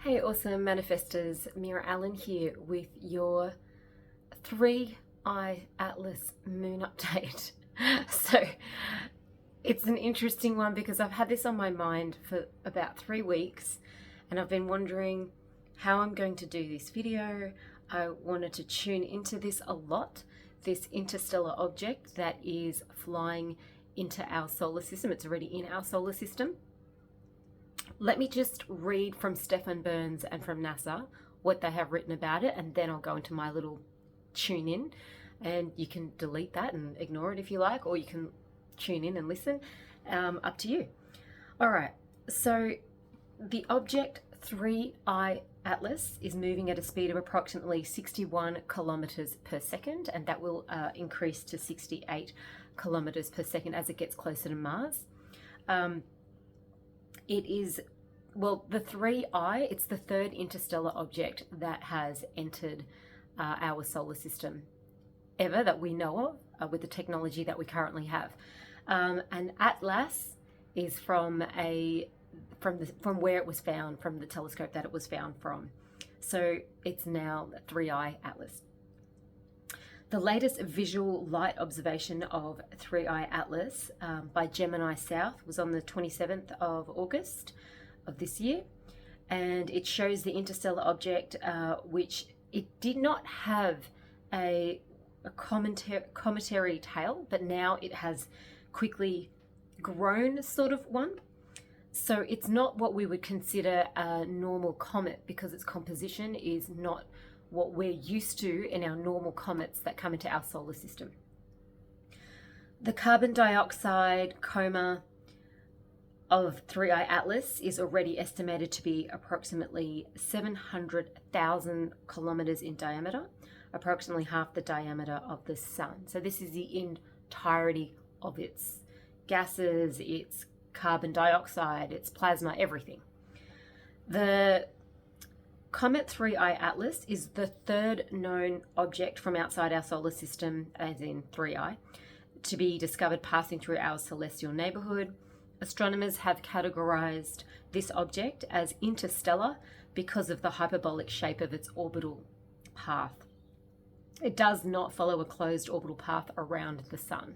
Hey, awesome manifestors, Meera Allen here with your 3-eye Atlas moon update. So it's an interesting one because I've had this on my mind for about 3 weeks and I've been wondering how I'm going to do this video. I wanted to tune into this a lot, this interstellar object that is flying into our solar system. It's already in our solar system. Let me just read from Stefan Burns and from NASA what they have written about it, and then I'll go into my little tune in, and you can delete that and ignore it if you like, or you can tune in and listen. Up to you. All right, so the object 3-eye Atlas is moving at a speed of approximately 61 kilometers per second, and that will increase to 68 kilometers per second as it gets closer to Mars. It is, well, the 3-eye, it's the third interstellar object that has entered our solar system ever that we know of with the technology that we currently have. And Atlas is from where it was found, from the telescope that it was found from. So it's now the 3-eye Atlas. The latest visual light observation of 3-eye Atlas by Gemini South was on the 27th of August of this year, and it shows the interstellar object which it did not have a cometary tail, but now it has quickly grown sort of one. So it's not what we would consider a normal comet because its composition is not what we're used to in our normal comets that come into our solar system. The carbon dioxide coma of 3-eye Atlas is already estimated to be approximately 700,000 kilometers in diameter, approximately half the diameter of the sun. So this is the entirety of its gases, its carbon dioxide, its plasma, everything. The Comet 3-eye Atlas is the third known object from outside our solar system, as in 3-eye, to be discovered passing through our celestial neighborhood. Astronomers have categorized this object as interstellar because of the hyperbolic shape of its orbital path. It does not follow a closed orbital path around the sun,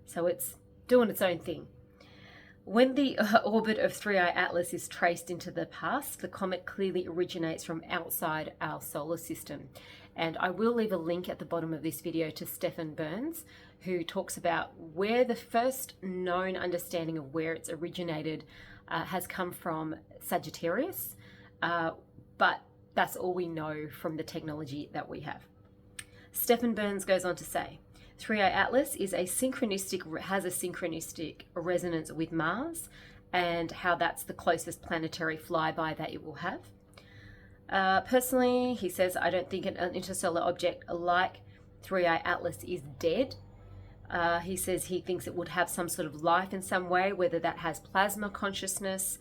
so it's doing its own thing. When the orbit of 3-eye Atlas is traced into the past, the comet clearly originates from outside our solar system. And I will leave a link at the bottom of this video to Stefan Burns, who talks about where the first known understanding of where it's originated has come from Sagittarius, but that's all we know from the technology that we have. Stefan Burns goes on to say, 3-eye Atlas has a synchronistic resonance with Mars, and how that's the closest planetary flyby that it will have. Personally, he says, I don't think an interstellar object like 3-eye Atlas is dead. He says he thinks it would have some sort of life in some way, whether that has plasma consciousness,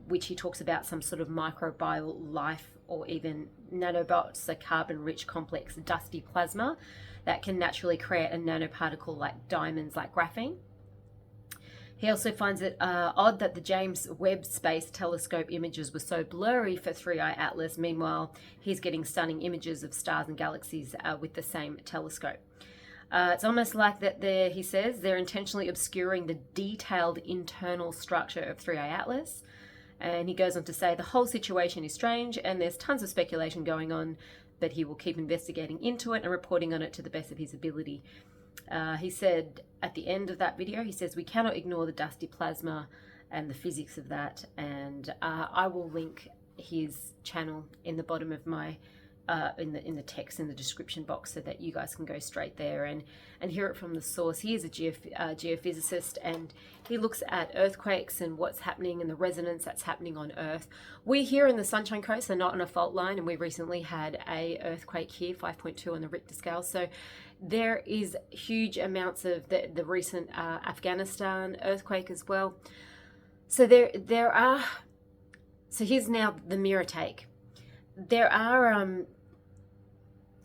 which he talks about some sort of microbial life, or even nanobots, a carbon-rich complex dusty plasma that can naturally create a nanoparticle like diamonds, like graphene. He also finds it odd that the James Webb Space Telescope images were so blurry for 3-eye Atlas. Meanwhile, he's getting stunning images of stars and galaxies with the same telescope. It's almost like that he says, they're intentionally obscuring the detailed internal structure of 3-eye Atlas. And he goes on to say the whole situation is strange and there's tons of speculation going on, but he will keep investigating into it and reporting on it to the best of his ability. He said at the end of that video, he says, we cannot ignore the dusty plasma and the physics of that. And I will link his channel in the bottom of my, in the text in the description box, so that you guys can go straight there and hear it from the source. He is a geophysicist, and he looks at earthquakes and what's happening and the resonance that's happening on Earth. We here in the Sunshine Coast are not on a fault line, and we recently had a earthquake here, 5.2 on the Richter scale. So there is huge amounts of the recent Afghanistan earthquake as well. So there are, so here's now the Meera take. There are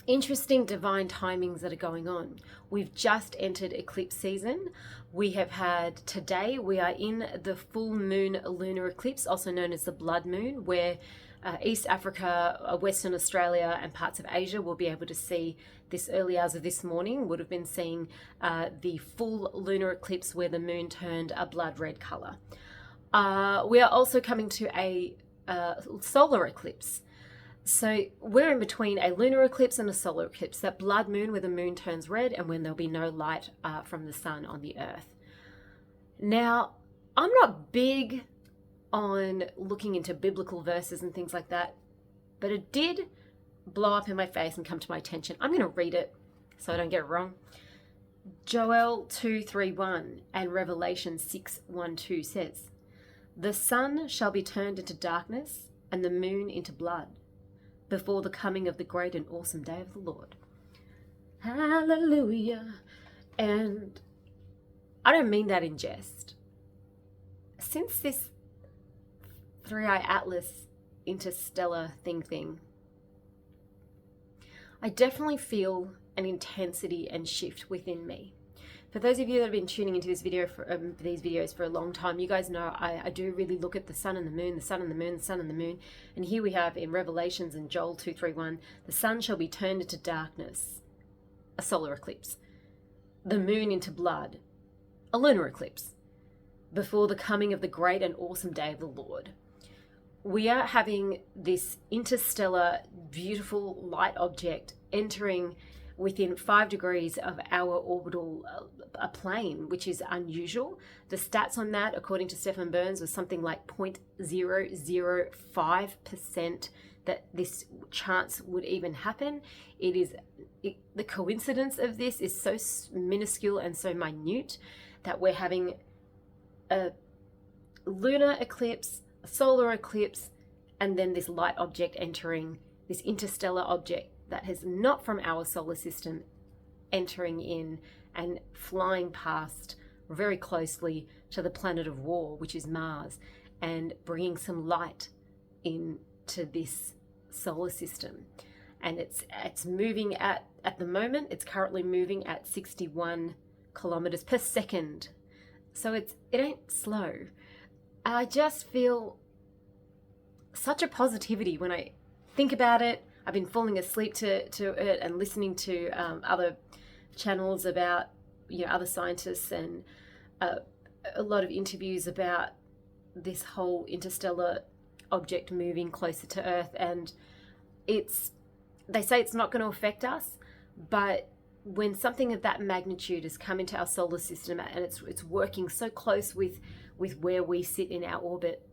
interesting divine timings that are going on. We've just entered eclipse season. We have had today, we are in the full moon lunar eclipse, also known as the blood moon, where East Africa, Western Australia, and parts of Asia will be able to see this early hours of this morning, would have been seeing the full lunar eclipse where the moon turned a blood red color. We are also coming to a solar eclipse. So we're in between a lunar eclipse and a solar eclipse, that blood moon where the moon turns red and when there'll be no light from the sun on the earth. Now, I'm not big on looking into biblical verses and things like that, but it did blow up in my face and come to my attention. I'm going to read it so I don't get it wrong. Joel 2:3-1 and Revelation 6:1-2 says, "The sun shall be turned into darkness and the moon into blood before the coming of the great and awesome day of the Lord." Hallelujah. And I don't mean that in jest. Since this three-eye atlas interstellar thing, I definitely feel an intensity and shift within me. For those of you that have been tuning into this video for these videos for a long time, you guys know I do really look at the sun and the moon, the sun and the moon, the sun and the moon. And here we have in Revelations and Joel 2:3-1, the sun shall be turned into darkness, a solar eclipse. The moon into blood, a lunar eclipse, before the coming of the great and awesome day of the Lord. We are having this interstellar, beautiful light object entering within 5 degrees of our orbital plane, which is unusual. The stats on that, according to STEFAN was something like 0.005% that this chance would even happen. The coincidence of this is so minuscule and so minute that we're having a lunar eclipse, a solar eclipse, and then this light object entering, this interstellar object that is not from our solar system entering in and flying past very closely to the planet of war, which is Mars, and bringing some light into this solar system. And it's moving at the moment, it's currently moving at 61 kilometers per second. So it ain't slow. I just feel such a positivity when I think about it. I've been falling asleep to it and listening to other channels about other scientists and a lot of interviews about this whole interstellar object moving closer to Earth, and they say it's not going to affect us, but when something of that magnitude has come into our solar system and it's working so close with where we sit in our orbit,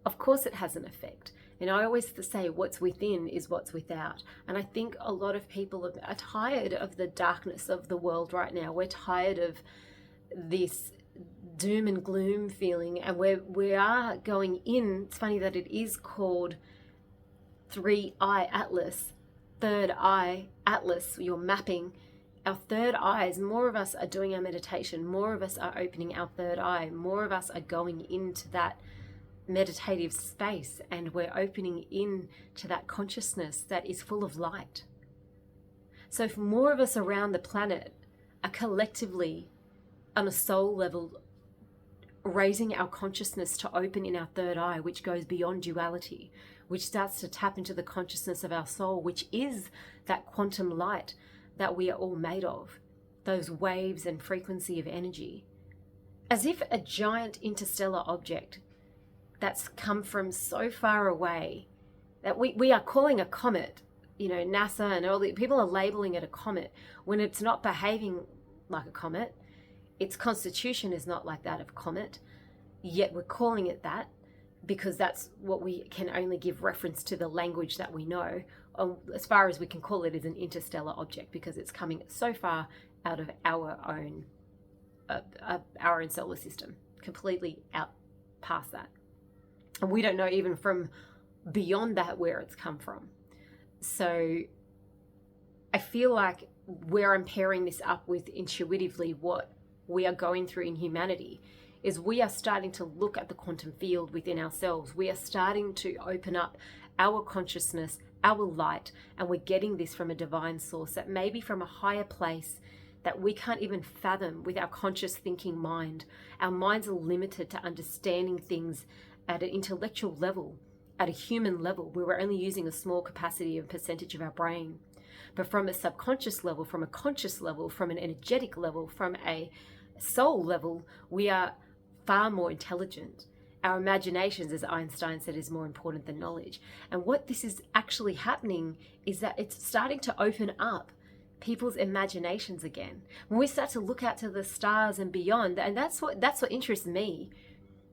of course it has an effect. And I always say what's within is what's without. And I think a lot of people are tired of the darkness of the world right now. We're tired of this doom and gloom feeling, and we are going in. It's funny that it is called 3-eye atlas, third eye atlas, your mapping. Our third eyes, more of us are doing our meditation, more of us are opening our third eye, more of us are going into that meditative space, and we're opening in to that consciousness that is full of light. So if more of us around the planet are collectively on a soul level raising our consciousness to open in our third eye, which goes beyond duality, which starts to tap into the consciousness of our soul, which is that quantum light that we are all made of, those waves and frequency of energy, as if a giant interstellar object that's come from so far away that we are calling a comet, NASA and all the people are labeling it a comet when it's not behaving like a comet. Its constitution is not like that of comet, yet we're calling it that because that's what we can only give reference to, the language that we know. As far as we can call it is an interstellar object because it's coming so far out of our own solar system, completely out past that. And we don't know even from beyond that where it's come from. So I feel like where I'm pairing this up with intuitively what we are going through in humanity is we are starting to look at the quantum field within ourselves. We are starting to open up our consciousness, our light, and we're getting this from a divine source that may be from a higher place that we can't even fathom with our conscious thinking mind. Our minds are limited to understanding things at an intellectual level, at a human level, where we're only using a small capacity and percentage of our brain. But from a subconscious level, from a conscious level, from an energetic level, from a soul level, we are far more intelligent. Our imaginations, as Einstein said, is more important than knowledge. And what this is actually happening is that it's starting to open up people's imaginations again. When we start to look out to the stars and beyond, and that's what interests me.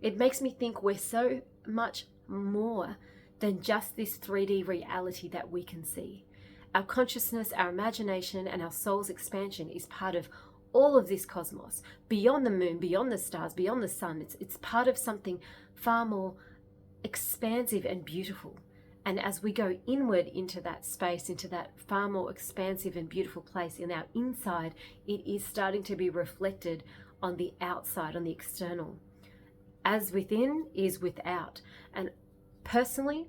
It makes me think we're so much more than just this 3D reality that we can see. Our consciousness, our imagination, and our soul's expansion is part of all of this cosmos, beyond the moon, beyond the stars, beyond the sun. It's part of something far more expansive and beautiful. And as we go inward into that space, into that far more expansive and beautiful place in our inside, it is starting to be reflected on the outside, on the external. As within is without. And personally,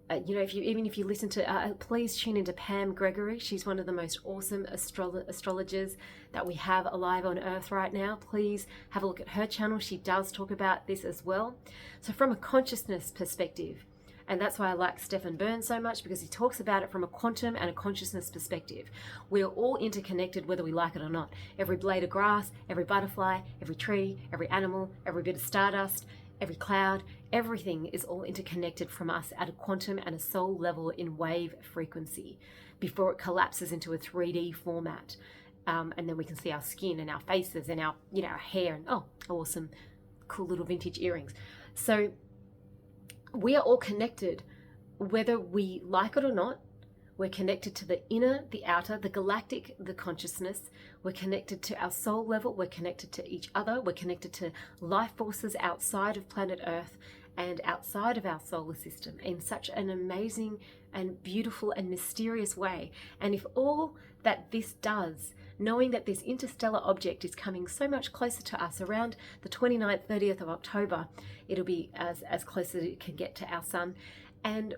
if you listen to, please tune into Pam Gregory. She's one of the most awesome astrologers that we have alive on Earth right now. Please have a look at her channel. She does talk about this as well. So from a consciousness perspective, and that's why I like Stefan Burns so much, because he talks about it from a quantum and a consciousness perspective. We're all interconnected, whether we like it or not. Every blade of grass, every butterfly, every tree, every animal, every bit of stardust, every cloud, everything is all interconnected from us at a quantum and a soul level in wave frequency before it collapses into a 3D format. And then we can see our skin and our faces and our hair and, oh, awesome, cool little vintage earrings. So we are all connected, whether we like it or not. We're connected to the inner, the outer, the galactic, the consciousness. We're connected to our soul level. We're connected to each other. We're connected to life forces outside of planet Earth and outside of our solar system in such an amazing and beautiful and mysterious way. And if all that this does, knowing that this interstellar object is coming so much closer to us around the 29th, 30th of October, it'll be as close as it can get to our sun. And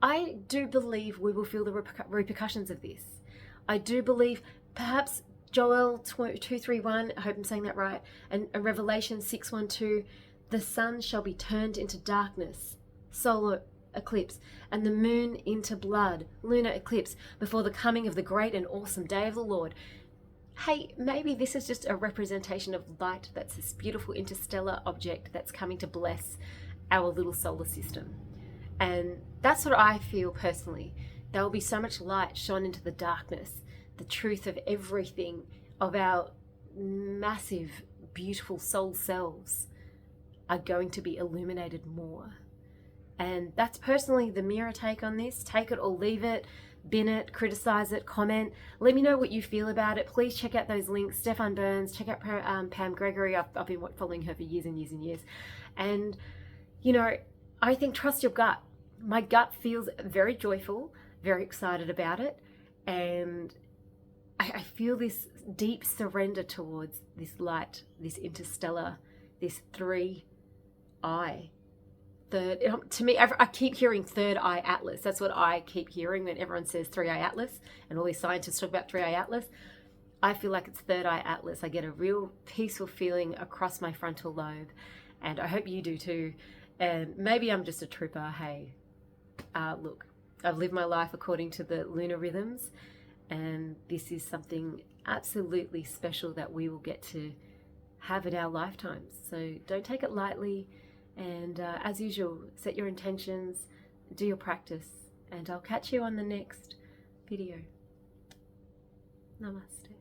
I do believe we will feel the repercussions of this. I do believe perhaps Joel 2:31, I hope I'm saying that right, and Revelation 6:1-2, the sun shall be turned into darkness, solar eclipse, and the moon into blood, lunar eclipse, before the coming of the great and awesome day of the Lord. Hey, maybe this is just a representation of light. That's this beautiful interstellar object that's coming to bless our little solar system. And that's what I feel personally. There will be so much light shone into the darkness. The truth of everything, of our massive, beautiful soul selves, are going to be illuminated more. And that's personally the Meera take on this. Take it or leave it, bin it, criticize it, comment. Let me know what you feel about it. Please check out those links. Stefan Burns, check out Pam Gregory. I've been following her for years and years and years. And, I think trust your gut. My gut feels very joyful, very excited about it. And I feel this deep surrender towards this light, this interstellar, this 3-eye. To me, I keep hearing third eye atlas. That's what I keep hearing when everyone says 3-eye atlas, and all these scientists talk about 3-eye atlas. I feel like it's third eye atlas. I get a real peaceful feeling across my frontal lobe, and I hope you do too. And maybe I'm just a trooper. Hey, look, I've lived my life according to the lunar rhythms, and this is something absolutely special that we will get to have in our lifetimes. So don't take it lightly. And as usual, set your intentions, do your practice, and I'll catch you on the next video. Namaste.